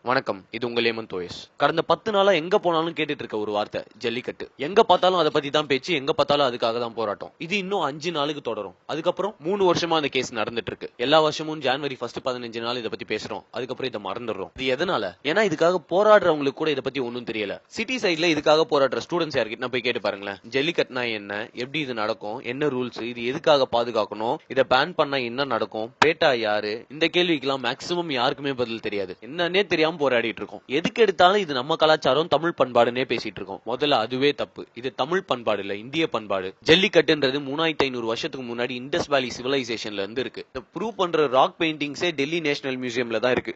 வணக்கம், இது உங்கள் ஏமன் தோயஸ். கடந்த 10 நாளா எங்க போனாலும் கேட்டுட்டு இருக்க ஒரு வார்த்தை ஜல்லிக்கட்டு. எங்க பார்த்தாலும் அதை பத்தி தான் பேச்சு, எங்க பார்த்தாலும் அதுக்காக தான் போராட்டம். இது இன்னும் 5 நாளுக்கு தொடரும். அதுக்கப்புறம் 3 வருஷமா அந்த கேஸ் நடந்துட்டு இருக்கு. எல்லா வருஷமும் ஜனவரி 1 15 நாள் இதை பத்தி பேசுறோம், அதுக்கப்புறம் இதை மறந்துடுறோம். இது எதனால? ஏன்னா இதுக்காக போராடுறவங்களுக்கு கூட இதை பத்தி ஒன்னும் தெரியல. சிட்டி சைட்ல இதுக்காக போராடுற ஸ்டூடெண்ட்ஸ் யார்கிட்ட போய் கேட்டு பாருங்களேன். ஜல்லிக்கட்டுனா என்ன, எப்படி இது நடக்கும், என்ன ரூல்ஸ், இது எதுக்காக பாதுகாக்கணும், இதை பேன் பண்ணா என்ன நடக்கும், பேட்டா யாரு, இந்த கேள்விக்கெல்லாம் மேக்சிமம் யாருக்குமே பதில் தெரியாது. என்னன்னே தெரியாம போராடிட்டு இருக்கோம். எதுக்கு எடுத்தாலும் இது நம்ம கலாச்சாரம், தமிழ் பண்பாடுன்னே பேசிட்டு இருக்கோம். முதல்ல அதுவே தப்பு. இது தமிழ் பண்பாடு இல்ல, இந்திய பண்பாடு. ஜல்லிக்கட்டுன்றது 3500 வருஷத்துக்கு முன்னாடி இண்டஸ் வேலி சிவிலைசேஷன்ல இருந்து இருக்கு. ப்ரூவ் பண்ற ராக் பெயிண்டிங்ஸே டெல்லி நேஷனல் மியூசியம்ல தான் இருக்கு.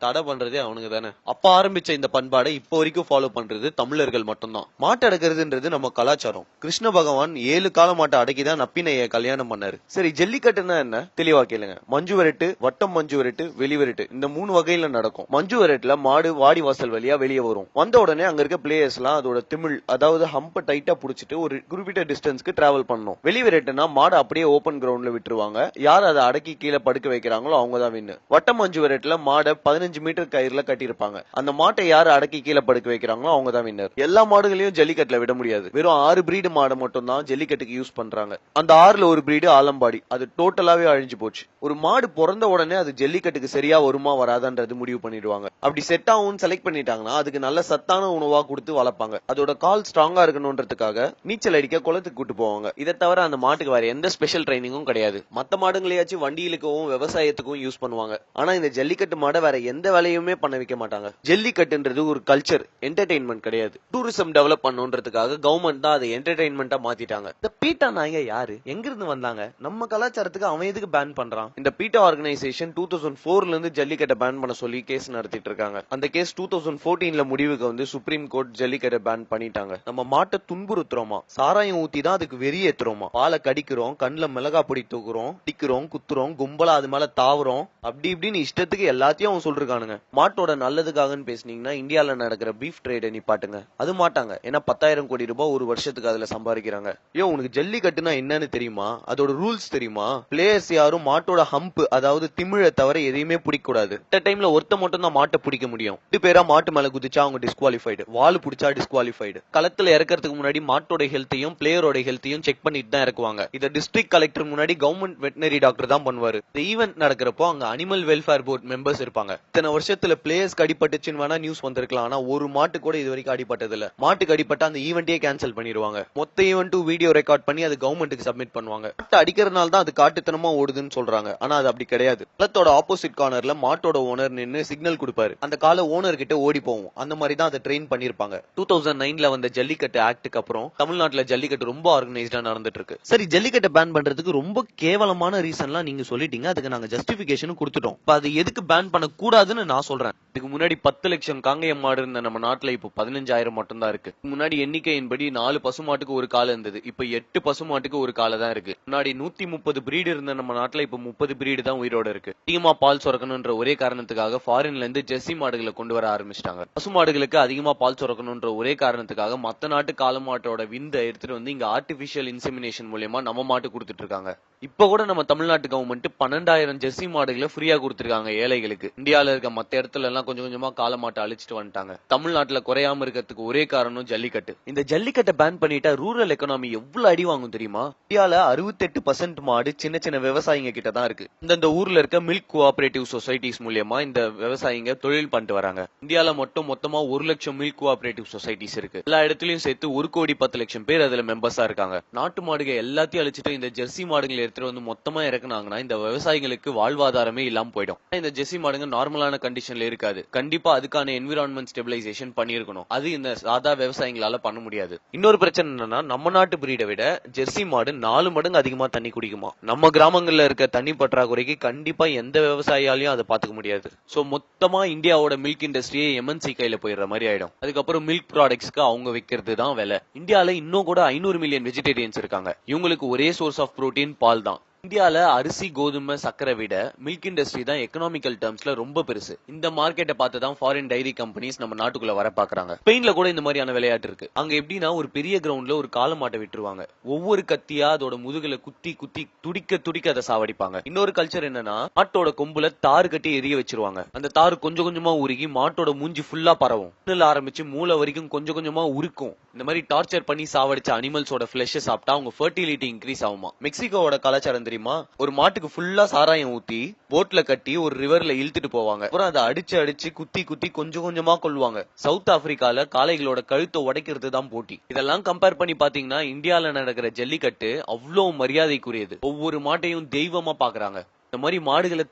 தடை பண்றதே அவனுங்க தானே. அப்ப ஆரம்பிச்ச இந்த பண்பாடை இப்போ வரைக்கும் ஃபாலோ பண்றது தமிழர்கள் மட்டும்தான். மாட்டு அடக்கிறதுன்றது நம்ம கலாச்சாரம். கிருஷ்ண பகவான் 7 கால மாட்டை அடக்கிதான் நப்பினைய கல்யாணம் பண்ணாரு. சரி, ஜல்லிக்கட்டுன்னா என்ன தெளிவா கேளுங்க. மஞ்சு விரட்டு, வட்டம் மஞ்சு விரட்டு, வெளி விரட்டு, இந்த 3 வகையில நடக்கும். மஞ்சு விரட்டுல மாடு வாடி வாசல் வழியா வெளியே வரும். வந்த உடனே அங்க இருக்க பிளேயர்ஸ் எல்லாம் அதோட திமிழ், அதாவது ஹம்ப டைட்டா புடிச்சிட்டு ஒரு குறிப்பிட்ட டிஸ்டன்ஸ்க்கு டிராவல் பண்ணணும். வெளி விரட்டுனா மாடு அப்படியே ஓபன் கிரவுண்ட்ல விட்டுருவாங்க. யார் அதை அடக்கி கீழே படுக்க வைக்கிறாங்களோ அவங்க தான் வின்னு. வட்டம் மஞ்சு விரட்டுல மாடை 15 மீட்டர் கயிறுல கட்டியிருப்பாங்க. அந்த மாட்டை யாரு அடக்கி கீழே படுக்க வைக்கிறாங்களோ அவங்க தான் வின்னர். எல்லா மாடுகளையும் ஜல்லிக்கட்டுல விட முடியாது. வெறும் 6 பிரீடு மாடை மட்டும் தான் ஜல்லிக்கட்டுக்கு யூஸ் பண்றாங்க. அந்த 6ல ஒரு பிரீடு ஆலம்பாடி, அது டோட்டலாவே அழிஞ்சு போச்சு. ஒரு மாடு பிறந்த உடனே அது ஜல்லிக்கட்டுக்கு சரியா வருமா வராதான்றது முடிவு பண்ணிடுவாங்க. அப்படி செட் ஆகும் செலக்ட் பண்ணிட்டாங்கன்னா அதுக்கு நல்ல சத்தான உணவா கொடுத்து வளர்ப்பாங்க. அதோட கால் ஸ்ட்ராங்கா இருக்கணும்ன்றதுக்காக நீச்சல் அடிக்க குளத்துக்கு கூட்டு போவாங்க. இதை தவிர அந்த மாட்டுக்கு வேற எந்த ஸ்பெஷல் ட்ரைனிங்கும் கிடையாது. மத்த மாடுங்களையாச்சும் வண்டியிலுக்கும் விவசாயத்துக்கும் யூஸ் பண்ணுவாங்க. ஆனா இந்த ஜல்லிக்கட்டு மாடை வேற எந்த வேலையுமே பண்ண வைக்க மாட்டாங்க. ஜல்லிக்கட்டுன்றது ஒரு கல்ச்சர், என்டர்டெயின்மெண்ட் கிடையாது. டூரிசம் டெவலப் பண்ணணும்ன்றதுக்காக கவர்மெண்ட் தான் அதை என்டர்டெயின்மெண்டா மாத்திட்டாங்க. இந்த பீட்டா நாயங்க யாரு, எங்க இருந்து வந்தாங்க, நம்ம கலாச்சாரத்துக்கு அவன் எதுக்கு பேன் பண்றான்? இந்த பீட்டா ஆர்கனைசேஷன் 2004ல இருந்து ஜல்லிக்கட்டை பேன் பண்ண சொல்லி கேஸ் நடத்திட்டு இருக்காங்க. அந்த கேஸ் 2014ல முடிவுக்கு வந்து சுப்ரீம் கோர்ட் ஜல்லிக்கட்டை பேன் பண்ணிட்டாங்க. நம்ம மாட்டை துன்புறுத்துறோமா, சாராயம் ஊத்தி தான் அதுக்கு வெறியேத்துறோமா, பாலை கடிக்கிறோம், கண்ணுல மிளகா பொடி தூக்குறோம், டிக்கிறோம், குத்துறோம், கும்பலா அது மேல தாவறோம், அப்படி இப்படின்னு இஷ்டத்துக்கு எல்லாத்தையும் அவன் சொல்றானுங்க. மாட்டோட நல்லதுக்காகன்னு பேசுனீங்கன்னா இந்தியால நடக்கிற பீஃப் ட்ரேட நிப்பாட்டுங்க. அது மாட்டாங்க. ஏன்னா 10,000 கோடி ரூபாய் ஒரு வருஷத்துக்கு அதுல சம்பாதிக்கிறாங்க. ஏன் உனக்கு ஜல்லிக்கட்டுனா என்னன்னு தெரியுமா? அதோட ரூல்ஸ் தெரியுமா? பிளேயர்ஸ் யாரும் மாட்டோட ஹம்ப், அதாவது திமிழ தவிர எதையுமே பிடிக்க கூடாது. இந்த டைம்ல ஒருத்த மட்டும் தான் மாட்டை பிடிக்க முடியும். 2 பேரா மாட்டு மேல குதிச்சா அவங்க டிஸ்குவாலிஃபைடு, வால் பிடிச்சா டிஸ்குவாலிஃபைடு. களத்துல இறக்கிறதுக்கு முன்னாடி மாட்டோட ஹெல்த்தையும் பிளேயரோட ஹெல்த்தையும் செக் பண்ணிட்டு தான் இறக்குவாங்க. இத டிஸ்ட்ரிக்ட் கலெக்டர் முன்னாடி கவர்மெண்ட் வெட்டினரி டாக்டர் தான் பண்ணுவாரு. இந்த ஈவென்ட் நடக்கிறப்போ அங்க அனிமல் வெல்ஃபேர் போர்ட் மெம்பர்ஸ் இருப்பாங்க. இத்தனை வருஷத்துல பிளேயர்ஸ்க்கு அடிபட்டுச்சுன்னு வேணா நியூஸ் வந்திருக்கலாம். ஆனா ஒரு மாட்டு கூட இது வரைக்கும் அடிபட்டது இல்ல. மாட்டுக்கு அடிபட்டா அந்த ஈவெண்டே கேன்சல் பண்ணிடுவாங்க. மொத்த ஈவென்ட்டும் வீடியோ ரெக்கார்ட் பண்ணி அது கவர்மெண்ட்டுக்கு சப்மிட் பண்ணுவாங்க. மாட்டை அடிக்கிறதுனால தான் அது காட்டுத்தனமா ஓடுதுன்னு சொல்றாங்க. ஆனா அது அப்படி கிடையாது. களத்தோட ஆப்போசிட் கார்னர்ல மாட்டோட ஓனர் நின்னு சிக்னல் கொடுப்பாரு. அந்த கால ஓனர் கிட்ட ஓடி போகும். அந்த மாதிரி தான் அதை ட்ரெயின் பண்ணிருப்பாங்க. 2009ல வந்த ஜல்லிக்கட்டு ஆக்டுக்கு அப்புறம் தமிழ்நாட்டுல ஜல்லிக்கட்டு ரொம்ப ஆர்கனைஸ்டா நடந்துட்டு இருக்கு. சரி, ஜல்லிக்கட்டை பேன் பண்றதுக்கு ரொம்ப கேவலமான ரீசன்லாம் நீங்க சொல்லிட்டீங்க. அதுக்கு நாங்க ஜஸ்டிபிகேஷன் கொடுத்துட்டோம். அது எதுக்கு பேன் பண்ண கூடாதுன்னு நான் சொல்றேன். இதுக்கு முன்னாடி 10 லட்சம் காங்கேயம் மாடு இருந்த நம்ம நாட்டுல இப்போ 15,000 மட்டும் தான் இருக்கு. முன்னாடி எண்ணிக்கையின்படி 4 பசுமாட்டுக்கு ஒரு கால இருந்தது. இப்ப 8 பசுமாட்டுக்கு ஒரு கால தான் இருக்கு. முன்னாடி 130 பிரீடு இருந்த நம்ம நாட்டுல இப்ப 30 பிரீடு தான் உயிரோட இருக்கு. அதிகமா பால் சுரக்கணும்ன்ற ஒரே காரணத்துக்காக ஃபாரின்ல இருந்து ஜெர்சி மாடுகளை கொண்டு வர ஆரம்பிச்சிட்டாங்க. பசுமாடுகளுக்கு அதிகமா பால் சுரக்கணும்ன்ற ஒரே காரணத்துக்காக மத்த நாட்டு கால மாட்டோட விந்தை எடுத்துட்டு வந்து இங்க ஆர்டிபிஷியல் இன்செமினேஷன் மூலமா நம்ம மாட்டு கொடுத்துட்டு இருக்காங்க. இப்ப கூட நம்ம தமிழ்நாட்டு கவர்மெண்ட் 12,000 ஜெர்சி மாடுகளை ஃப்ரீயா கொடுத்திருக்காங்க ஏழைகளுக்கு. இந்தியால இருக்க மத்த இடத்துல எல்லாம் கொஞ்சம் கொஞ்சமா கால மாட்டை அழிச்சிட்டு வந்துட்டாங்க. தமிழ்நாட்டுல குறையாம இருக்கிறதுக்கு ஒரே காரணம் ஜல்லிக்கட்டு. இந்த ஜல்லிக்கட்டை பேன் பண்ணிட்டா ரூரல் எக்கனாமி எவ்வளவு அடி வாங்கும் தெரியுமா? இந்தியால 68% மாடு சின்ன சின்ன விவசாயிங்க கிட்ட தான் இருக்கு. இந்த ஊர்ல இருக்க மில்க் கோஆபரேட்டிவ் சொசைட்டிஸ் மூலமா இந்த விவசாயிங்க தொழில் பண்ணிட்டு வராங்க. இந்தியால மொத்தமா 1 லட்சம் மில்க் கோஆபரேட்டிவ் சொசைட்டிஸ் இருக்கு. எல்லா இடத்துலயும் சேர்த்து 1,10,00,000 பேர் அதுல மெம்பர்ஸா இருக்காங்க. நாட்டு மாடுகள் எல்லாத்தையும் அழிச்சிட்டு இந்த ஜெர்சி மாடுகளை எடுத்துட்டு வந்து மொத்தமா இறக்குனாங்கன்னா இந்த விவசாயிகளுக்கு வாழ்வாதாரமே இல்லாம போயிடும். இந்த ஜெர்சி மாடுங்க நார்மலான கண்டிஷன்ல இருக்காது. கண்டிப்பா அதுக்கான என்விரான்மெண்ட் ஸ்டெபிலைசேஷன் பண்ணிருக்கணும். அது இந்த சாதா விவசாயிகளால பண்ண முடியாது. இன்னொரு பிரச்சனை என்னன்னா, நம்ம நாட்டு பிரீடை விட ஜெர்சி மாடு 4 மடங்கு அதிகமா தண்ணி குடிக்குமா. நம்ம கிராமங்கள்ல இருக்க தண்ணி பற்றாக்குறைக்கு கண்டிப்பா எந்த விவசாயியாலையும் அதை பாத்துக்க முடியாது. சோ மொத்தமா இந்தியாவோட மில்க் இண்டஸ்ட்ரியே எம்என்சி கையில போயிடுற மாதிரி ஆயிடும். அதுக்கப்புறம் மில்க் ப்ராடக்ட்ஸ்க்கு அவங்க விற்கிறது தான் வேலை. இந்தியால இன்னும் கூட 500 மில்லியன் வெஜிடேரியன்ஸ் இருக்காங்க. இவங்களுக்கு ஒரே சோர்ஸ் ஆஃப் புரோட்டீன் பால் தான். இந்தியால அரிசி கோதுமை சக்கரை விட மில்க் இண்டஸ்ட்ரி தான் எக்கனாமிக்கல் டேர்ம்ஸ்ல ரொம்ப பெருசு. இந்த மார்க்கெட்டை பார்த்து தான் ஃபாரின் டைரி கம்பெனிஸ் நம்ம நாட்டுக்குள்ள வர பாக்குறாங்க. ஸ்பெயின்ல கூட இந்த மாதிரியான விளையாட்டு இருக்கு. அங்க எப்படின்னா ஒரு பெரிய கிரவுண்ட்ல ஒரு காளை மாட்டை விட்டுருவாங்க. ஒவ்வொரு கத்தியா அதோட முதுகுல குத்தி குத்தி துடிக்க துடிக்க அதை சாவடிப்பாங்க. இன்னொரு கல்ச்சர் என்னன்னா மாட்டோட கொம்புல தாறு கட்டி எரிய வச்சிருவாங்க. அந்த தாறு கொஞ்சம் கொஞ்சமா உருகி மாட்டோட மூஞ்சி ஃபுல்லா பரவும். ஆரம்பிச்சு மூளை வரைக்கும் கொஞ்சம் கொஞ்சமா உருக்கும். இந்த மாதிரி டார்ச்சர் பண்ணி சாவடிச்ச அனிமல்ஸோட ஃபிளஷ் சாப்பிட்டா அவங்க ஃபெர்டிலிட்டி இன்க்ரீஸ் ஆகுமா. மெக்சிகோவோட கலாச்சாரம் தெரியுமா? ஒரு மாட்டுக்கு ஃபுல்லா சாராயம் ஊத்தி போட்ல கட்டி ஒரு ரிவர்ல இழுத்துட்டு போவாங்க. அப்புறம் அதை அடிச்சு அடிச்சு குத்தி குத்தி கொஞ்சம் கொஞ்சமா கொல்லுவாங்க. சவுத் ஆப்பிரிக்கால காளைகளோட கழுத்தை உடைக்கிறது தான் போட்டி. இதெல்லாம் கம்பேர் பண்ணி பாத்தீங்கன்னா இந்தியால நடக்கிற ஜல்லிக்கட்டு அவ்வளவு மரியாதைக்குரியது. ஒவ்வொரு மாட்டையும் தெய்வமா பாக்குறாங்க. இந்த மாதிரி மாடுகளை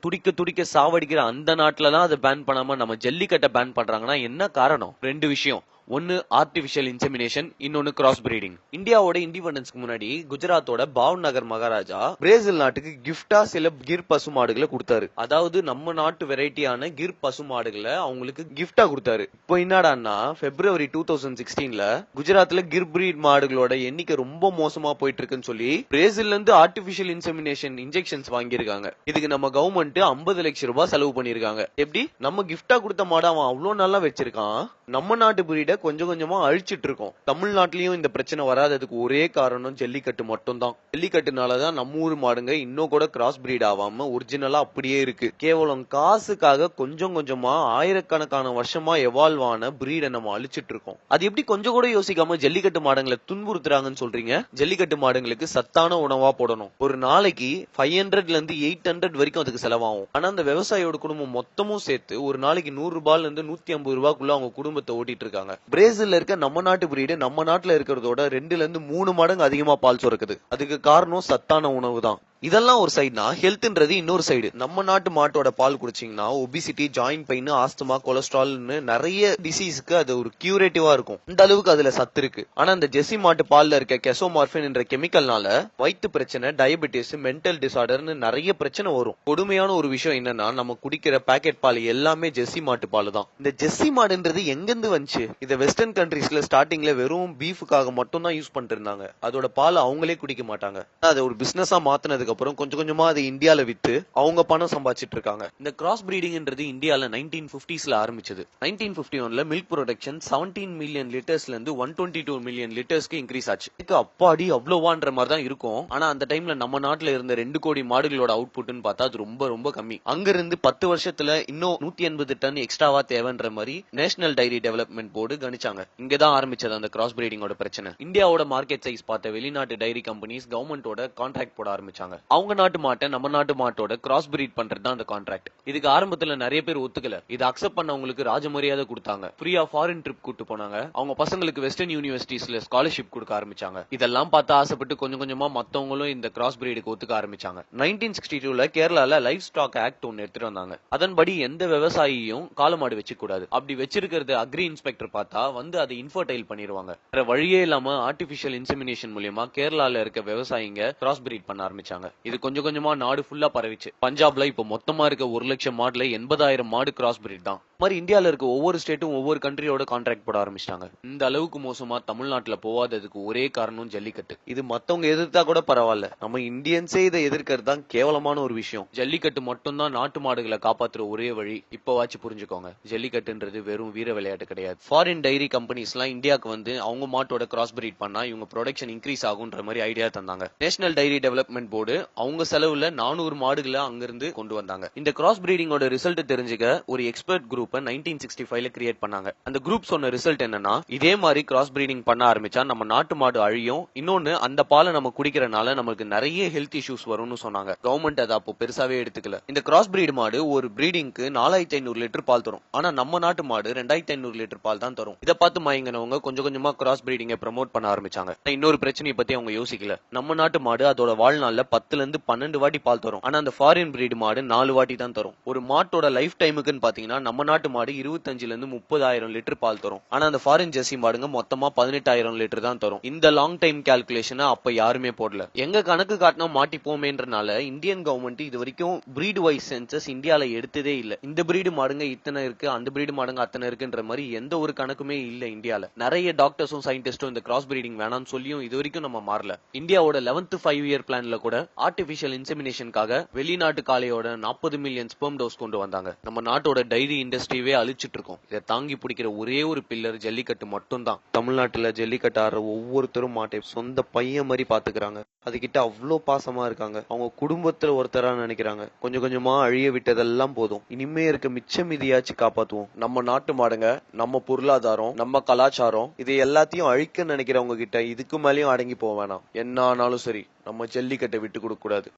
துடிக்க துடிக்க சாவடிக்கிற அந்த நாட்டுலதான் அதை பேன் பண்ணாம நம்ம ஜல்லிக்கட்டை பேன் பண்றாங்கன்னா என்ன காரணம்? ரெண்டு விஷயம். ஒன்னு ஆர்டிபிஷியல் இன்செமினேஷன், இன்னொன்னு கிராஸ் பிரீடிங். இந்தியாவோட இண்டிபெண்டன்ஸ்க்கு முன்னாடி குஜராத்தோட பாவ்நகர் மகாராஜா பிரேசில் நாட்டுக்கு கிஃப்டா சில கிர் பசு மாடுகளை கொடுத்தாரு. அதாவது நம்ம நாட்டு வெரைட்டியான கிர் பசு மாடுகளை அவங்களுக்கு கிஃப்டா கொடுத்தாரு. இப்போ என்னடான்னா பிப்ரவரி 2016ல குஜராத்ல கிர் பிரீட் மாடுகளோட எண்ணிக்கை ரொம்ப மோசமா போயிட்டு இருக்குன்னு சொல்லி பிரேசில்ல இருந்து ஆர்டிபிஷியல் இன்செமினேஷன் இன்ஜெக்ஷன்ஸ் வாங்கியிருக்காங்க. இதுக்கு நம்ம கவர்மெண்ட் 50 லட்சம் ரூபாய் செலவு பண்ணிருக்காங்க. எப்படி நம்ம கிஃப்டா கொடுத்த மாடு அவன் அவ்வளவு நல்லா வச்சிருக்கான், நம்ம நாட்டு பிரீட கொஞ்சம் கொஞ்சமா அழிச்சிட்டு இருக்கோம். தமிழ்நாட்டிலயும் இந்த பிரச்சனை வராததுக்கு ஒரே காரணம் ஜல்லிக்கட்டு மட்டும் தான். ஜல்லிக்கட்டுனாலதான் நம்ம ஊர் மாடுங்க இன்னும் கூட கிராஸ் பிரீட் ஆகாம ஒரிஜினலா அப்படியே இருக்கு. கேவலம் காசுக்காக கொஞ்சம் கொஞ்சமா ஆயிரக்கணக்கான வருஷமா எவால்வ் ஆன பிரீட நம்ம அழிச்சிட்டு இருக்கோம். அது எப்படி கொஞ்சம் கூட யோசிக்காம ஜல்லிக்கட்டு மாடுங்களை துன்புறுத்துறாங்கன்னு சொல்றீங்க? ஜல்லிக்கட்டு மாடுங்களுக்கு சத்தான உணவா போடணும். ஒரு நாளைக்கு 500ல இருந்து 800 வரைக்கும் அதுக்கு செலவாகும். ஆனா அந்த விவசாயியோட குடும்பம் மொத்தமும் சேர்த்து ஒரு நாளைக்கு 100 ரூபாயில இருந்து 150 ரூபாய்க்குள்ள அவங்க குடும்பத்தை ஓட்டிட்டு இருக்காங்க. பிரேசில்ல இருக்க நம்ம நாட்டு பிரீடு நம்ம நாட்டுல இருக்கிறதோட 2ல இருந்து 3 மடங்கு அதிகமா பால் சுரக்குது. அதுக்கு காரணம் சத்தான உணவு தான். இதெல்லாம் ஒரு சைடுனா ஹெல்த்ன்றது இன்னொரு சைடு. நம்ம நாட்டு மாட்டோட பால் குடிச்சீங்கன்னா ஒபிசிட்டி, ஜாயிண்ட் பெயின், ஆஸ்துமா, கொலஸ்ட்ரால்னு நிறைய டிசீஸ்க்கு அது ஒரு கியூரேட்டிவா இருக்கும். இந்த அளவுக்கு அதுல சத்து இருக்கு. ஆனா இந்த ஜெர்சி மாட்டு பால்ல இருக்க கெசோமார்பின் என்ற கெமிக்கல்னால வயிற்று பிரச்சனை, டயபெட்டிஸ், மென்டல் டிசார்டர்னு நிறைய பிரச்சனை வரும். கொடுமையான ஒரு விஷயம் என்னன்னா நம்ம குடிக்கிற பாக்கெட் பால் எல்லாமே ஜெர்சி மாட்டு பால் தான். இந்த ஜெர்சி மாடுன்றது எங்கிருந்து வந்துச்சு? இத வெஸ்டர்ன் கண்ட்ரீஸ்ல ஸ்டார்டிங்ல வெறும் பீஃபுக்காக மட்டும் தான் யூஸ் பண்ணிட்டு இருந்தாங்க. அதோட பால் அவங்களே குடிக்க மாட்டாங்க. அதை ஒரு பிசினஸா மாத்தினதுக்கு அப்புறம் கொஞ்சம் கொஞ்சமா அது இந்தியால வித்து அவங்க பணம் சம்பாதிச்சிட்டு இருக்காங்க. இந்த கிராஸ் பிரீடிங்ன்றது இந்தியால 1950ஸ்ல ஆரம்பிச்சது. 1951ல மில்க் ப்ரொடக்ஷன் 17 மில்லியன் லிட்டர்ஸ்ல இருந்து 122 மில்லியன் லிட்டர்ஸ்க்கு இன்க்ரீஸ் ஆச்சு. இதுக்கு அப்பாடி அவ்வளவான்ற மாதிரி தான் இருக்கும். ஆனா அந்த டைம்ல நம்ம நாட்டுல இருந்த 2 கோடி மாடுகளோட அவுட்புட்னு பார்த்தா அது ரொம்ப ரொம்ப கம்மி. அங்க இருந்து 10 வருஷத்துல இன்னும் 180 டன் எக்ஸ்ட்ராவா தேவைன்ற மாதிரி நேஷனல் டைரி டெவலப்மெண்ட் போர்டு கணிச்சாங்க. இங்கதான் ஆரம்பிச்சது அந்த கிராஸ் பிரீடிங்கோட பிரச்சனை. இந்தியாவோட மார்க்கெட் சைஸ் பார்த்த வெளிநாட்டு டைரி கம்பெனிஸ் கவர்மெண்டோட கான்ட்ராக்ட் போட ஆரம்பிச்சாங்க. அவங்க நாட்டு மாட்டை நம்ம நாட்டு மாட்டோட கிராஸ் பிரீட் பண்றது தான் அந்த கான்ட்ராக்ட். இதுக்கு ஆரம்பத்துல நிறைய பேர் ஒத்துக்கல. இது அக்செப்ட் பண்ணவங்களுக்கு ராஜமரியாதை கொடுத்தாங்க. ஃப்ரீயா ஃபாரின் ட்ரிப் கூட்டு போனாங்க. அவங்க பசங்களுக்கு வெஸ்டர்ன் யூனிவர்சிட்டிஸ்ல ஸ்காலர்ஷிப் கொடுக்க ஆரம்பிச்சாங்க. இதெல்லாம் பார்த்து ஆசைப்பட்டு கொஞ்சம் கொஞ்சமா மத்தவங்களும் இந்த கிராஸ் பிரீடுக்கு ஒத்துக்க ஆரம்பிச்சாங்க. 1962ல கேரளால லைஃப் ஸ்டாக் ஆக்ட் ஒன்னு எடுத்துட்டு வந்தாங்க. அதன்படி எந்த விவசாயியும் காளமாடு வச்சு கூடாது. அப்படி வச்சிருக்கிறது அக்ரி இன்ஸ்பெக்டர் பார்த்தா வந்து அதை இன்ஃபர்டைல் பண்ணிடுவாங்க. வேற வழியே இல்லாம ஆர்டிபிஷியல் இன்செமினேஷன் மூலமா கேரளால இருக்க விவசாயிங்க கிராஸ் பிரீட் பண்ண ஆரம்பிச்சாங்க. இது கொஞ்சம் கொஞ்சமா நாடு ஃபுல்லா பரவிச்சு. பஞ்சாப்ல இப்ப மொத்தமா இருக்க 1 லட்சம் மாடுல 80,000 மாடு கிராஸ் பிரீட் தான். மாதிரி இந்தியால இருக்க ஒவ்வொரு ஸ்டேட்டும் ஒவ்வொரு கண்ட்ரியோட கான்ட்ராக்ட் போட ஆரம்பிச்சிட்டாங்க. இந்த அளவுக்கு மோசமா தமிழ்நாட்டுல போகாததுக்கு ஒரே காரணம் ஜல்லிக்கட்டு. இது மத்தவங்க எதிர்த்தா கூட பரவாயில்ல, நம்ம இந்தியன்ஸே இதை எதிர்க்கிறது தான் கேவலமான ஒரு விஷயம். ஜல்லிக்கட்டு மட்டும் தான் நாட்டு மாடுகளை காப்பாத்துற ஒரே வழி. இப்பவாச்சு புரிஞ்சுக்கோங்க, ஜல்லிக்கட்டுன்றது வெறும் வீர விளையாட்டு கிடையாது. ஃபாரின் டைரி கம்பெனிஸ் எல்லாம் இந்தியாவுக்கு வந்து அவங்க மாட்டோட கிராஸ் பிரீட் பண்ணா இவங்க ப்ரொடக்ஷன் இன்க்ரீஸ் ஆகுன்ற மாதிரி ஐடியா தந்தாங்க. நேஷனல் டைரி டெவலப்மெண்ட் போர்டு அவங்க செலவுல 400 மாடுகளை அங்கிருந்து கொண்டு வந்தாங்க. இந்த கிராஸ் பிரீடிங்கோட ரிசல்ட் தெரிஞ்சுக்க ஒரு எக்ஸ்பர்ட் குரூப் 1965ல கிரியேட் பண்ணாங்க. அந்த குரூப் சொன்ன ரிசல்ட் என்னன்னா, இதே மாதிரி கிராஸ் பிரீடிங் பண்ண ஆரம்பிச்சா நம்ம நாட்டு மாடு அழியும், இன்னொன்னு அந்த பாலை நம்ம குடிக்கிறனால நமக்கு நிறைய ஹெல்த் இஷ்யூஸ் வரும்னு சொன்னாங்க. கவர்மெண்ட் அதை அப்போ பெருசாவே எடுத்துக்கல. இந்த கிராஸ் பிரீட் மாடு ஒரு பிரீடிங்க்கு 4500 லிட்டர் பால் தரும். ஆனா நம்ம நாட்டு மாடு 2500 லிட்டர் பால் தான் தரும். இதை பார்த்து மயங்கினவங்க கொஞ்சம் கொஞ்சமா கிராஸ் பிரீடிங்கை ப்ரமோட் பண்ண ஆரம்பிச்சாங்க. இன்னொரு பிரச்சனையை பத்தி அவங்க யோசிக்கல. நம்ம நாட்டு மாடு அதோட வாழ்நாள்ல 10ல இருந்து 12 வாட்டி பால் தரும். ஆனா அந்த ஃபாரின் பிரீட் மாடு 4 வாட்டி தான் தரும். ஒரு மாட்டோட லைஃப் டைமுக்குன்னு பாத்தீங்கன்னா நம்ம நாட்டு மாடு 25ல இருந்து 30,000 லிட்டர் பால் தரும். ஆனா அந்த ஃபாரின் ஜெர்சி மாடுங்க மொத்தமா 18,000 லிட்டர் தான் தரும். இந்த லாங் டைம் கால்குலேஷனை அப்ப யாருமே போடல. எங்க கணக்கு காட்டினா மாட்டிப்போமேன்றனால இந்தியன் கவர்மெண்ட் இது வரைக்கும் பிரீட் வைஸ் சென்சஸ் இந்தியால எடுத்ததே இல்ல. இந்த பிரீடு மாடுங்க இத்தனை இருக்கு, அந்த பிரீடு மாடுங்க அத்தனை இருக்குன்ற மாதிரி எந்த ஒரு கணக்குமே இல்ல இந்தியால. நிறைய டாக்டர்ஸும் சயின்டிஸ்டும் இந்த கிராஸ் பிரீடிங் வேணாம்னு சொல்லியும் இது வரைக்கும் நம்ம மாறல. இந்தியாவோட 11th 5 இயர் பிளான்ல கூட ஆர்டிபிஷியல் இன்செமினேஷனுக்காக வெளிநாட்டு காளையோட 40 மில்லியன் ஸ்பெர்ம் டோஸ் கொண்டு வந்தாங்க. நம்ம நாட்டோட டைரி இண்டஸ்ட்ரியவே அழிச்சிட்டு இருக்கோம். இதை தாங்கி பிடிக்கிற ஒரே ஒரு பில்லர் ஜல்லிக்கட்டு மட்டும் தான். தமிழ்நாட்டுல ஜல்லிக்கட்டு ஆடுற ஒவ்வொருத்தரும் மாட்டை சொந்த பையன் மாதிரி பாத்துக்கிறாங்க. அதுகிட்ட அவ்வளோ பாசமா இருக்காங்க. அவங்க குடும்பத்துல ஒருத்தரா நினைக்கிறாங்க. கொஞ்சம் கொஞ்சமா அழிய விட்டதெல்லாம் போதும். இனிமே இருக்க மிச்ச மீதியாச்சும் காப்பாத்துவோம். நம்ம நாட்டு மாடுங்க, நம்ம பொருளாதாரம், நம்ம கலாச்சாரம், இது எல்லாத்தையும் அழிக்க நினைக்கிறவங்க கிட்ட இதுக்கு மேலேயும் அடங்கி போக வேணாம். என்ன ஆனாலும் சரி, நம்ம ஜல்லிக்கட்டை விட்டு கொடுக்க கூடாது.